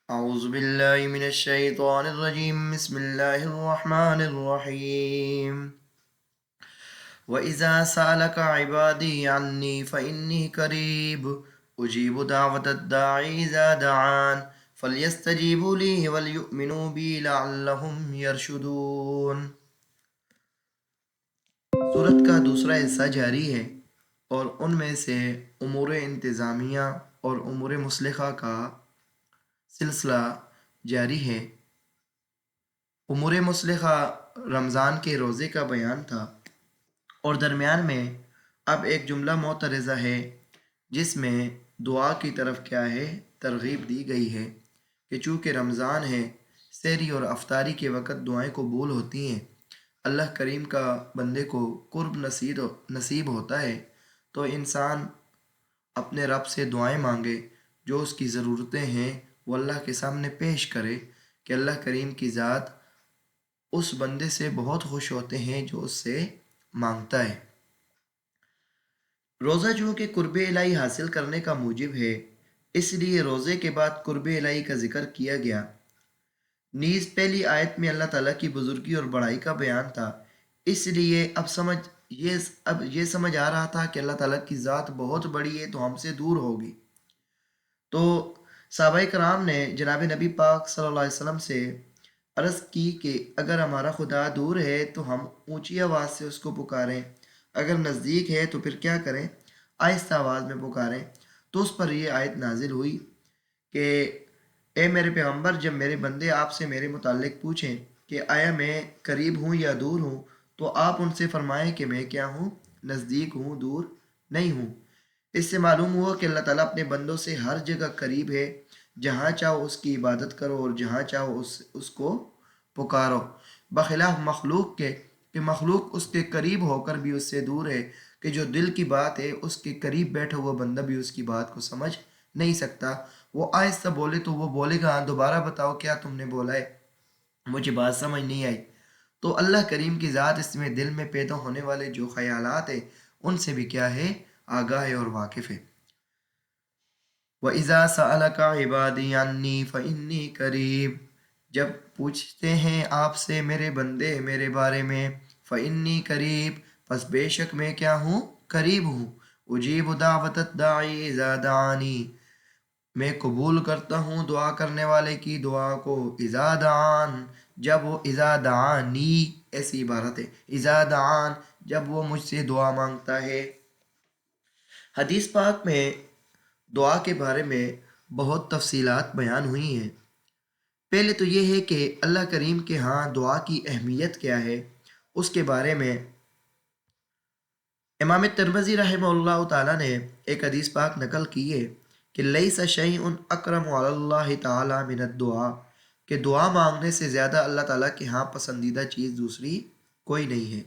أعوذ بالله من الشيطان الرجيم بسم الله الرحمن الرحيم وإذا سألك عبادي عني فإني قريب أجيب دعوة الداعي إذا دعان فليستجيبوا لي وليؤمنوا بي لعلهم يرشدون۔ سورت کا دوسرا حصہ جاری ہے اور ان میں سے امور انتظامیہ اور امور مصلحہ کا سلسلہ جاری ہے۔ امور مصلحہ رمضان کے روزے کا بیان تھا اور درمیان میں اب ایک جملہ معترضہ ہے جس میں دعا کی طرف کیا ہے ترغیب دی گئی ہے کہ چونکہ رمضان ہے، سحری اور افطاری کے وقت دعائیں قبول ہوتی ہیں، اللہ کریم کا بندے کو قرب نصیب ہوتا ہے، تو انسان اپنے رب سے دعائیں مانگے، جو اس کی ضرورتیں ہیں وہ اللہ کے سامنے پیش کرے کہ اللہ کریم کی ذات اس بندے سے بہت خوش ہوتے ہیں جو اس سے مانگتا ہے۔ روزہ چونکہ قرب الہی حاصل کرنے کا موجب ہے، اس لیے روزے کے بعد قرب الہی کا ذکر کیا گیا۔ نیز پہلی آیت میں اللہ تعالیٰ کی بزرگی اور بڑائی کا بیان تھا، اس لیے اب یہ سمجھ آ رہا تھا کہ اللہ تعالیٰ کی ذات بہت بڑی ہے تو ہم سے دور ہوگی۔ تو صحابہ کرام نے جناب نبی پاک صلی اللہ علیہ وسلم سے عرض کی کہ اگر ہمارا خدا دور ہے تو ہم اونچی آواز سے اس کو پکاریں، اگر نزدیک ہے تو پھر کیا کریں؟ آہستہ آواز میں پکاریں۔ تو اس پر یہ آیت نازل ہوئی کہ اے میرے پیغمبر، جب میرے بندے آپ سے میرے متعلق پوچھیں کہ آیا میں قریب ہوں یا دور ہوں، تو آپ ان سے فرمائیں کہ میں کیا ہوں؟ نزدیک ہوں، دور نہیں ہوں۔ اس سے معلوم ہوا کہ اللہ تعالیٰ اپنے بندوں سے ہر جگہ قریب ہے، جہاں چاہو اس کی عبادت کرو اور جہاں چاہو اس کو پکارو، بخلاف مخلوق کے کہ مخلوق اس کے قریب ہو کر بھی اس سے دور ہے، کہ جو دل کی بات ہے اس کے قریب بیٹھا ہوا بندہ بھی اس کی بات کو سمجھ نہیں سکتا۔ وہ آہستہ بولے تو وہ بولے گا ہاں دوبارہ بتاؤ کیا تم نے بولا ہے، مجھے بات سمجھ نہیں آئی۔ تو اللہ کریم کی ذات اس میں دل میں پیدا ہونے والے جو خیالات ہیں ان سے بھی کیا ہے؟ آگاہ ہے اور واقف ہے۔ وَإِذَا سَأَلَكَ عِبَادِي عَنِّي فَإِنِّي قَرِيبٌ، جب پوچھتے ہیں آپ سے میرے بندے میرے بارے میں، فَإِنِّي قَرِيبٌ، پس بے شک میں کیا ہوں؟ قریب ہوں۔ اجیب دعوت الداعی اذا دعانی، میں قبول کرتا ہوں دعا کرنے والے کی دعا کو، اذا دعان، جب وہ اذا دعانی، ایسی عبارت ہے، اذا دعان، جب وہ مجھ سے دعا مانگتا ہے۔ حدیث پاک میں دعا کے بارے میں بہت تفصیلات بیان ہوئی ہیں۔ پہلے تو یہ ہے کہ اللہ کریم کے ہاں دعا کی اہمیت کیا ہے، اس کے بارے میں امام ترمذی رحمہ اللہ تعالیٰ نے ایک حدیث پاک نقل کی ہے کہ لیس شیء اکرم علی اللہ تعالیٰ من الدعا، کہ دعا مانگنے سے زیادہ اللہ تعالیٰ کے ہاں پسندیدہ چیز دوسری کوئی نہیں ہے۔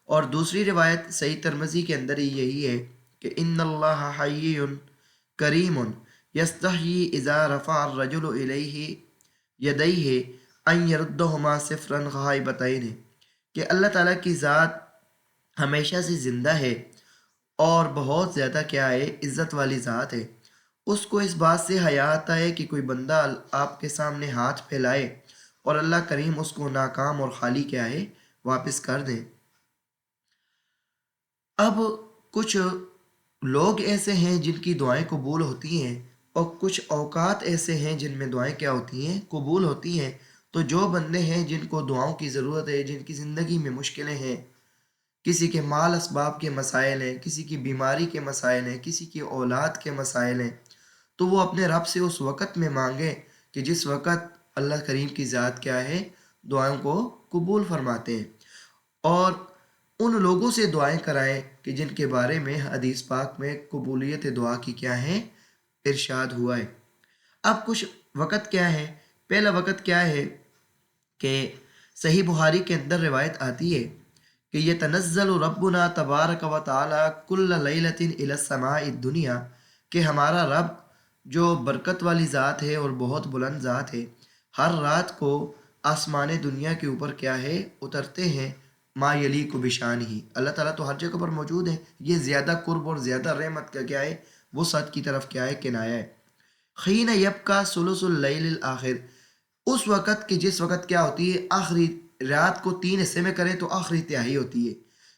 اور دوسری روایت صحیح ترمذی کے اندر ہی یہی ہے کہ ان اللہ حی کریم یستحیی اذا رفع الرجل الیہ یدیہ ان یردہما صفرا غائبتین، کہ اللہ تعالیٰ کی ذات ہمیشہ سے زندہ ہے اور بہت زیادہ کیا ہے؟ عزت والی ذات ہے۔ اس کو اس بات سے حیا آتا ہے کہ کوئی بندہ آپ کے سامنے ہاتھ پھیلائے اور اللہ کریم اس کو ناکام اور خالی کیا ہے؟ واپس کر دیں۔ اب کچھ لوگ ایسے ہیں جن کی دعائیں قبول ہوتی ہیں اور کچھ اوقات ایسے ہیں جن میں دعائیں کیا ہوتی ہیں؟ قبول ہوتی ہیں۔ تو جو بندے ہیں جن کو دعاؤں کی ضرورت ہے، جن کی زندگی میں مشکلیں ہیں، کسی کے مال اسباب کے مسائل ہیں، کسی کی بیماری کے مسائل ہیں، کسی کی اولاد کے مسائل ہیں، تو وہ اپنے رب سے اس وقت میں مانگیں کہ جس وقت اللہ کریم کی ذات کیا ہے؟ دعاؤں کو قبول فرماتے ہیں۔ اور ان لوگوں سے دعائیں کرائیں کہ جن کے بارے میں حدیث پاک میں قبولیت دعا کی کیا ہے؟ ارشاد ہوا ہے۔ اب کچھ وقت کیا ہے؟ پہلا وقت کیا ہے کہ صحیح بخاری کے اندر روایت آتی ہے کہ یہ تنزل ربنا تبارک و تعالی کل لیلۃ الی السماء الدنیا، کہ ہمارا رب جو برکت والی ذات ہے اور بہت بلند ذات ہے، ہر رات کو آسمان دنیا کے اوپر کیا ہے؟ اترتے ہیں، ما یلیق بشانہ، اللہ تعالیٰ تو ہر جگہ پر موجود ہے، یہ زیادہ قرب اور زیادہ رحمت کا کیا ہے؟ وسعت کی طرف کیا ہے؟ کنایا ہے۔ خین یبکا سلس اللیل الآخر، اس وقت کہ جس وقت کیا ہوتی ہے، آخری رات کو تین حصے میں کریں تو آخری تہائی ہوتی ہے۔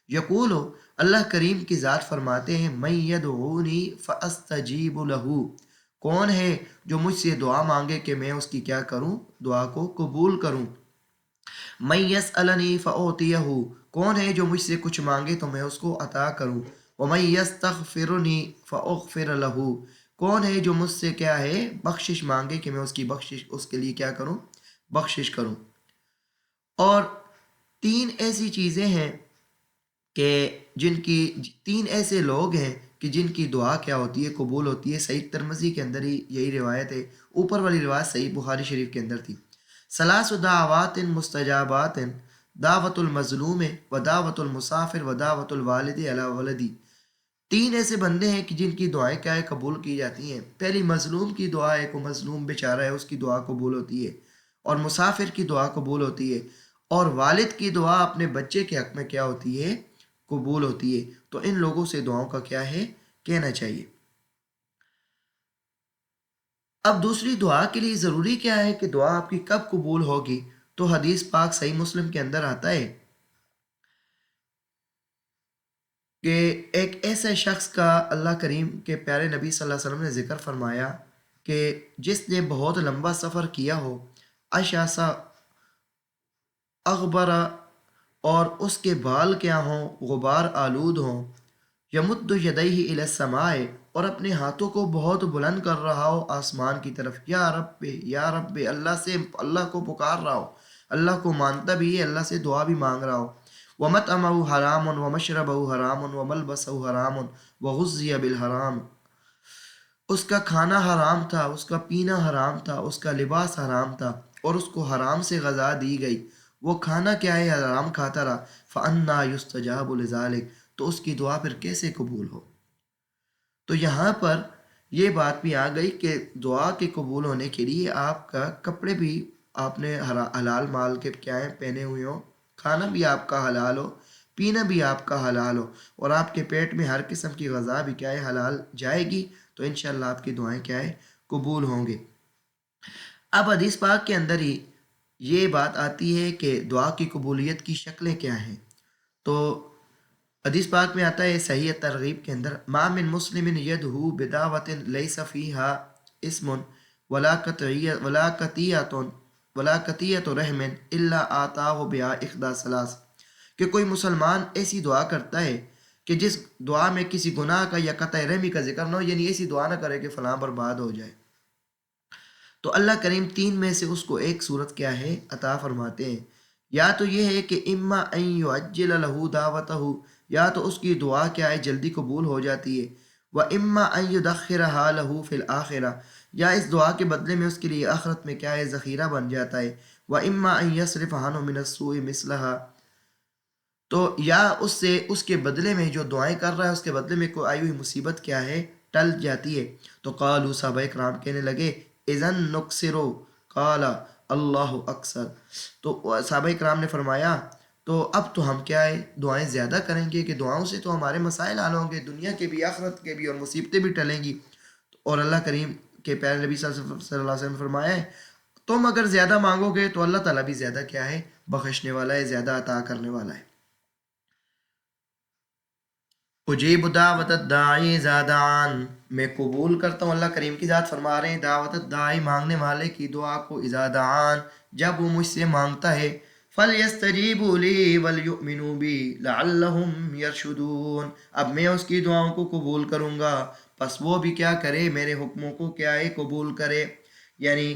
یقول، اللہ کریم کی ذات فرماتے ہیں، من یدعونی فاستجیب لہ، کون ہے جو مجھ سے دعا مانگے کہ میں اس کی کیا کروں، دعا کو قبول کروں۔ من یسألنی فأعطیہ، کون ہے جو مجھ سے کچھ مانگے تو میں اس کو عطا کروں۔ ومن یستغفرنی فاغفر لہ، کون ہے جو مجھ سے کیا ہے بخشش مانگے کہ میں اس کی بخشش اس کے لیے کیا کروں، بخشش کروں۔ اور تین ایسی چیزیں ہیں کہ جن کی، تین ایسے لوگ ہیں کہ جن کی دعا کیا ہوتی ہے، قبول ہوتی ہے۔ صحیح ترمذی کے اندر ہی یہی روایت ہے، اوپر والی روایت صحیح بخاری شریف کے اندر تھی۔ ثلاث دعوات مستجابات، دعوت المظلوم و دعوت المسافر و دعوت الوالد علی ولدی، تین ایسے بندے ہیں کہ جن کی دعائیں کیا ہے، قبول کی جاتی ہیں۔ پہلی مظلوم کی دعا ہے، کو مظلوم بیچارہ ہے، اس کی دعا قبول ہوتی ہے، اور مسافر کی دعا قبول ہوتی ہے، اور والد کی دعا اپنے بچے کے حق میں کیا ہوتی ہے، قبول ہوتی ہے۔ تو ان لوگوں سے دعاؤں کا کیا ہے، کہنا چاہیے۔ اب دوسری دعا کے لیے ضروری کیا ہے کہ دعا آپ کی کب قبول ہوگی؟ تو حدیث پاک صحیح مسلم کے اندر آتا ہے کہ ایک ایسے شخص کا اللہ کریم کے پیارے نبی صلی اللہ علیہ وسلم نے ذکر فرمایا کہ جس نے بہت لمبا سفر کیا ہو، اشعث اغبرا، اور اس کے بال کیا ہوں، غبار آلود ہوں، یمد یدیہ الی السماء، اور اپنے ہاتھوں کو بہت بلند کر رہا ہو آسمان کی طرف، یا رب یا رب، اللہ کو پکار رہا ہو، اللہ کو مانتا بھی ہے، اللہ سے دعا بھی مانگ رہا ہو۔ وَمَطْعَمَهُ حَرَامٌ وَمَشْرَبَهُ حَرَامٌ وَمَلْبَسَهُ حَرَامٌ وَغُذِّيَ بِالْحَرَامِ، اس کا کھانا حرام تھا، اس کا پینا حرام تھا، اس کا لباس حرام تھا، اور اس کو حرام سے غذا دی گئی، وہ کھانا کیا ہے، حرام کھاتا رہا۔ فَأَنَّىٰ يُسْتَجَابُ لِذَٰلِكَ، تو اس کی دعا پھر کیسے قبول ہو؟ تو یہاں پر یہ بات بھی آ گئی کہ دعا کے قبول ہونے کے لیے آپ کا کپڑے بھی آپ نے حلال مال کے کیا ہے پہنے ہوئے ہوں، کھانا بھی آپ کا حلال ہو، پینا بھی آپ کا حلال ہو، اور آپ کے پیٹ میں ہر قسم کی غذا بھی کیا ہے، حلال جائے گی، تو انشاءاللہ آپ کی دعائیں کیا ہے، قبول ہوں گے۔ اب حدیث پاک کے اندر ہی یہ بات آتی ہے کہ دعا کی قبولیت کی شکلیں کیا ہیں۔ تو حدیث پاک میں آتا ہے صحیح ترغیب کے اندر، ما من مسلم یدہو بدعوت لیس فیہا اسم ولا قطعیت ولا قطیعت رحم الا آتاہ بہا احدی ثلاث، کہ کوئی مسلمان ایسی دعا کرتا ہے کہ جس دعا میں کسی گناہ کا یا قطع رحمی کا ذکر نہ ہو، یعنی ایسی دعا نہ کرے کہ فلاں برباد ہو جائے، تو اللہ کریم تین میں سے اس کو ایک صورت کیا ہے، عطا فرماتے ہیں۔ یا تو یہ ہے کہ اما ان یعجل لہ دعوتہ، یا تو اس کی دعا کیا ہے، جلدی قبول ہو جاتی ہے، و اما ان یدخرھا لہ فی الآخرہ، یا اس دعا کے بدلے میں اس کے لیے آخرت میں کیا ہے، ذخیرہ بن جاتا ہے، و اما ان یصرف عنہ من السوء مثلھا، تو یا اس سے اس کے بدلے میں جو دعائیں کر رہا ہے اس کے بدلے میں کوئی آئی ہوئی مصیبت کیا ہے، ٹل جاتی ہے۔ تو قالوا، صحابہ کرام کہنے لگے، اذن نکسرو، قال اللہ اکثر، تو صحابہ کرام نے فرمایا تو اب تو ہم کیا ہے، دعائیں زیادہ کریں گے، کہ دعاؤں سے تو ہمارے مسائل حل ہوں گے، دنیا کے بھی آخرت کے بھی، اور مصیبتیں بھی ٹلیں گی۔ اور اللہ کریم کے پیارے نبی صلی اللہ علیہ وسلم نے فرمایا ہے، تم اگر زیادہ مانگو گے تو اللہ تعالیٰ بھی زیادہ کیا ہے، بخشنے والا ہے، زیادہ عطا کرنے والا ہے۔ اجیب دعوت الداعی اذا دعان، میں قبول کرتا ہوں، اللہ کریم کی ذات فرما رہے ہیں، دعوت الداعی، مانگنے والے کی دعا کو، اذا دعان، جب وہ مجھ سے مانگتا ہے، فَلْيَسْتَجِيبُوا لِي وَلْيُؤْمِنُوا بِي لَعَلَّهُمْ يَرْشُدُونَ، اب میں اس کی دعاؤں کو قبول کروں گا، پس وہ بھی کیا کرے، میرے حکموں کو کیا ہے، قبول کرے۔ یعنی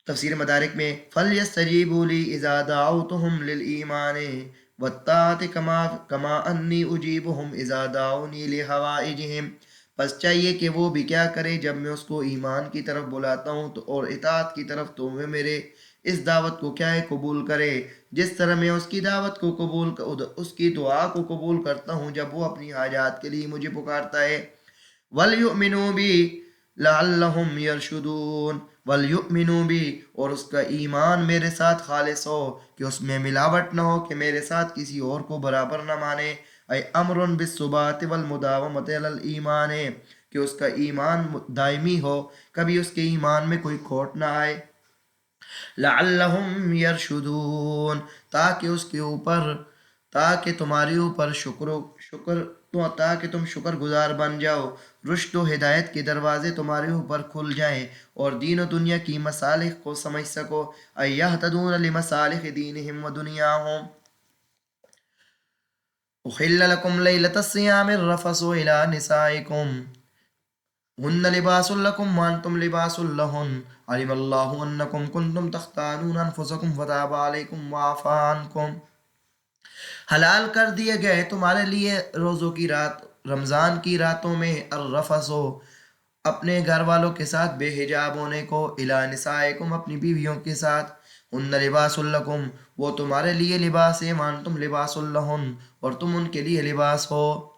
تفسیر مدارک میں فَلْيَسْتَجِيبُوا لِي إِذَا دَعَوْتُهُمْ لِلْإِيمَانِ وَالطَّاعَةِ كَمَا أَنِّي أُجِيبُهُمْ إِذَا دَعَوْنِي لِحَوَائِجِهِمْ، پس چاہیے کہ وہ بھی کیا کرے، جب میں اس کو ایمان کی طرف بلاتا ہوں تو، اور اطاعت کی طرف، تو وہ میرے اس دعوت کو کیا ہے، قبول کرے، جس طرح میں اس کی دعوت کو قبول، اس کی دعا کو قبول کرتا ہوں جب وہ اپنی حاجات کے لیے مجھے پکارتا ہے۔ وَلْيُؤْمِنُوا بِي لَعَلَّهُمْ يَرْشُدُونَ، وَلْيُؤْمِنُوا بِي، اور اس کا ایمان میرے ساتھ خالص ہو، کہ اس میں ملاوٹ نہ ہو، کہ میرے ساتھ کسی اور کو برابر نہ مانے۔ اے امر بالثبات والمداومۃ علی الایمان، کہ اس کا ایمان دائمی ہو، کبھی اس کے ایمان میں کوئی کھوٹ نہ آئے۔ لعلہم یرشدون، تاکہ اس کے اوپر، تاکہ تمہارے اوپر شکر تو تاکہ تم شکر گزار بن جاؤ، رشد و ہدایت کے دروازے تمہارے اوپر کھل جائیں اور دین و دنیا کی مصالح کو سمجھ سکو۔ ایہتدون لمصالح دینہم و دنیاہم۔ احل لکم لیلۃ الصیام الرفث الی نسائکم ہن لباس لکم وانتم لباس لہن علم اللہ انکم کنتم تختانون انفسکم فتاب علیکم وعفا عنکم۔ حلال کر دیے گئے تمہارے لیے روزوں کی رات، رمضان کی راتوں میں، الرفث، اپنے گھر والوں کے ساتھ بے حجاب ہونے کو، الی نسائکم، اپنی بیویوں کے ساتھ، ہن لباس لکم، وہ تمہارے لیے لباس ہے، وانتم لباس لہن، اور تم ان کے لیے لباس ہو۔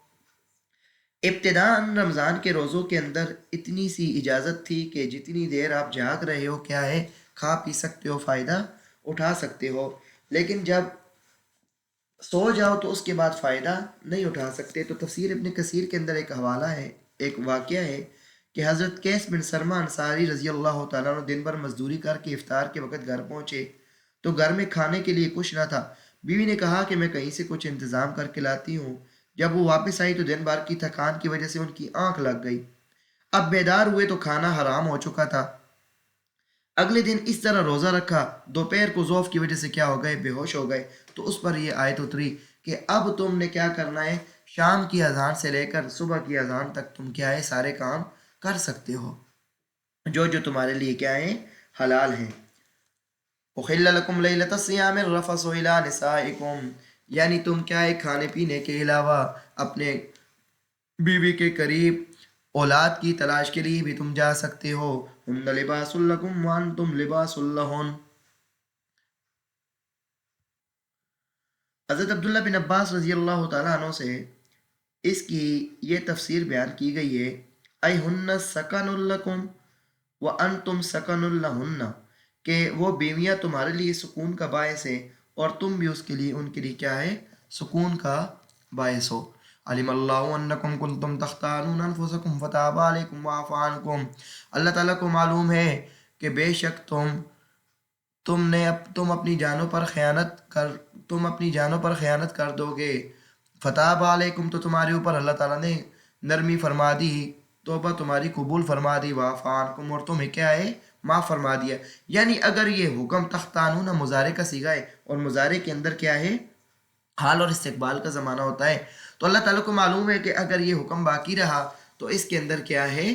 ابتداً رمضان کے روزوں کے اندر اتنی سی اجازت تھی کہ جتنی دیر آپ جاگ رہے ہو کیا ہے، کھا پی سکتے ہو، فائدہ اٹھا سکتے ہو، لیکن جب سو جاؤ تو اس کے بعد فائدہ نہیں اٹھا سکتے۔ تو تفسیر ابن کثیر کے اندر ایک حوالہ ہے، ایک واقعہ ہے کہ حضرت قیس بن سرمہ انصاری رضی اللہ تعالیٰ عنہ دن بھر مزدوری کر کے افطار کے وقت گھر پہنچے تو گھر میں کھانے کے لیے کچھ نہ تھا۔ بیوی نے کہا کہ میں کہیں سے کچھ انتظام کر کے لاتی ہوں۔ جب وہ واپس آئی تو دن بھر کی تھکان کی وجہ سے ان کی آنکھ لگ گئی۔ اب بیدار ہوئے تو کھانا حرام ہو چکا تھا۔ اگلے دن اس طرح روزہ رکھا، دوپہر کو ذوف کی وجہ سے کیا ہو گئے، بے ہوش ہو گئے۔ تو اس پر یہ آیت اتری کہ اب تم نے کیا کرنا ہے، شام کی اذان سے لے کر صبح کی اذان تک تم کیا ہے، سارے کام کر سکتے ہو جو جو تمہارے لیے کیا ہیں، حلال ہیں۔ احل لکم لیلۃ الصیام الرفث الی نسائکم، یعنی تم کیا ہے، کھانے پینے کے علاوہ اپنے بیوی کے قریب اولاد کی تلاش کے لیے بھی تم جا سکتے ہو۔ ہن لباس لکم وانتم لباس لہن۔ حضرت عبداللہ بن عباس رضی اللہ تعالیٰ عنہ سے اس کی یہ تفسیر بیان کی گئی ہے، اے ہن سکن لکم وانتم سکن لہن، کہ وہ بیویاں تمہارے لیے سکون کا باعث ہے اور تم بھی اس کے لیے، ان کے لیے کیا ہے، سکون کا باعث ہو۔ علم اللہ انکم کنتم تختانون انفسکم فتاب علیکم وعفا عنکم، اللہ تعالیٰ کو معلوم ہے کہ بے شک تم اپنی جانوں پر خیانت کر دو گے۔ فتاب علیکم، تو تمہارے اوپر اللہ تعالیٰ نے نرمی فرما دی، توبہ تمہاری قبول فرما دی، وعفا عنکم، اور تمہیں کیا ہے، معاف فرما دیا۔ یعنی اگر یہ حکم، تختانون مضارع کا صیغہ ہے اور مضارع کے اندر کیا ہے، حال اور استقبال کا زمانہ ہوتا ہے، تو اللہ تعالیٰ کو معلوم ہے کہ اگر یہ حکم باقی رہا تو اس کے اندر کیا ہے،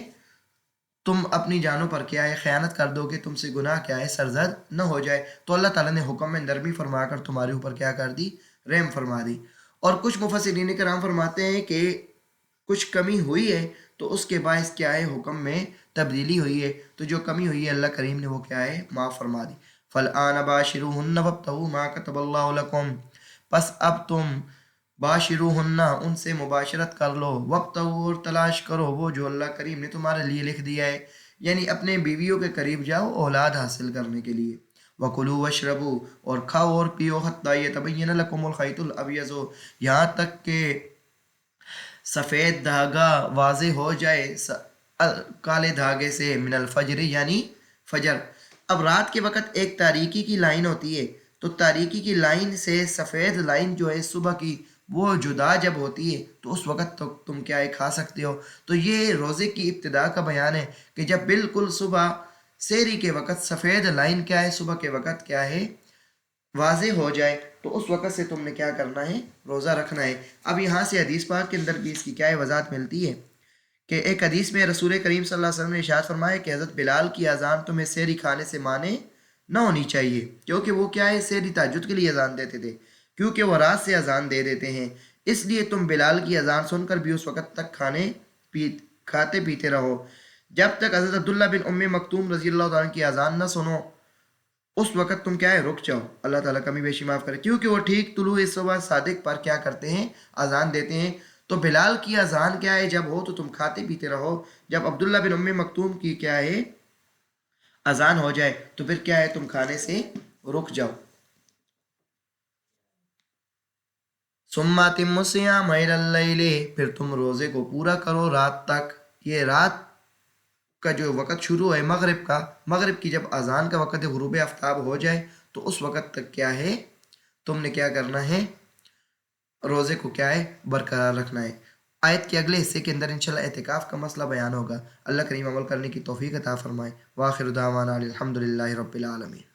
تم اپنی جانوں پر کیا ہے، خیانت کر دو گے، تم سے گناہ کیا ہے، سرزد نہ ہو جائے۔ تو اللہ تعالیٰ نے حکم میں نرمی فرما کر تمہارے اوپر کیا کر دی، رحم فرما دی۔ اور کچھ مفسرین کرام فرماتے ہیں کہ کچھ کمی ہوئی ہے تو اس کے باعث کیا ہے، حکم میں تبدیلی ہوئی ہے، تو جو کمی ہوئی ہے اللہ کریم نے وہ کیا ہے، معاف فرما دی۔ فالآن باشروہن وابتغوا ما کتب اللہ لکم، پس اب تم باشروہن، ان سے مباشرت کر لو، وابتغوا، اور تلاش کرو وہ جو اللہ کریم نے تمہارے لیے لکھ دیا ہے، یعنی اپنے بیویوں کے قریب جاؤ اولاد حاصل کرنے کے لیے۔ وَكُلُوا وَاشْرَبُوا، اور کھاؤ اور پیو، حَتَّى يَتَبَيَّنَ لَكُمُ الْخَيْطُ الْأَبْيَضُ، یہاں تک کہ سفید دھاگا واضح ہو جائے کالے دھاگے سے، من الفجر، یعنی فجر۔ اب رات کے وقت ایک تاریکی کی لائن ہوتی ہے، تو تاریکی کی لائن سے سفید لائن جو ہے صبح کی، وہ جدا جب ہوتی ہے تو اس وقت تو تم کیا ہے، کھا سکتے ہو۔ تو یہ روزے کی ابتدا کا بیان ہے کہ جب بالکل صبح سحری کے وقت سفید لائن کیا ہے، صبح کے وقت کیا ہے، واضح ہو جائے، تو اس وقت سے تم نے کیا کرنا ہے، روزہ رکھنا ہے۔ اب یہاں سے حدیث پاک کے اندر بھی اس کی کیا ہے، وضاحت ملتی ہے کہ ایک حدیث میں رسول کریم صلی اللہ علیہ وسلم نے ارشاد فرمایا کہ حضرت بلال کی اذان تمہیں سحری کھانے سے مانے نہ ہونی چاہیے، کیونکہ وہ کیا ہے، سحری تہجد کے لیے اذان دیتے تھے، کیونکہ وہ رات سے اذان دے دیتے ہیں، اس لیے تم بلال کی اذان سن کر بھی اس وقت تک کھاتے پیتے رہو جب تک حضرت عبداللہ بن ام مکتوم رضی اللہ تعالیٰ عنہ کی اذان نہ سنو، اس وقت تم کیا ہے، رک جاؤ، اللہ تعالیٰ کمی بیشی معاف کرے، کیونکہ وہ ٹھیک طلوع صبح صادق پر کیا کرتے ہیں، اذان دیتے ہیں۔ تو بلال کی اذان کیا ہے، جب ہو تو تم کھاتے پیتے رہو، جب عبداللہ بن ام مکتوم کی کیا ہے، اذان ہو جائے تو پھر کیا ہے، تم کھانے سے رک جاؤ۔ ثم اتموا الصیام الی اللیل، پھر تم روزے کو پورا کرو رات تک، یہ رات کا جو وقت شروع ہے مغرب کا، مغرب کی جب اذان کا وقت ہے، غروب آفتاب ہو جائے تو اس وقت تک کیا ہے تم نے کیا کرنا ہے، روزے کو کیا ہے برقرار رکھنا ہے۔ آیت کے اگلے حصے کے اندر انشاءاللہ اعتکاف کا مسئلہ بیان ہوگا۔ اللہ کریم عمل کرنے کی توفیق عطا فرمائے۔ وآخر دعوانا الحمدللہ رب العالمین۔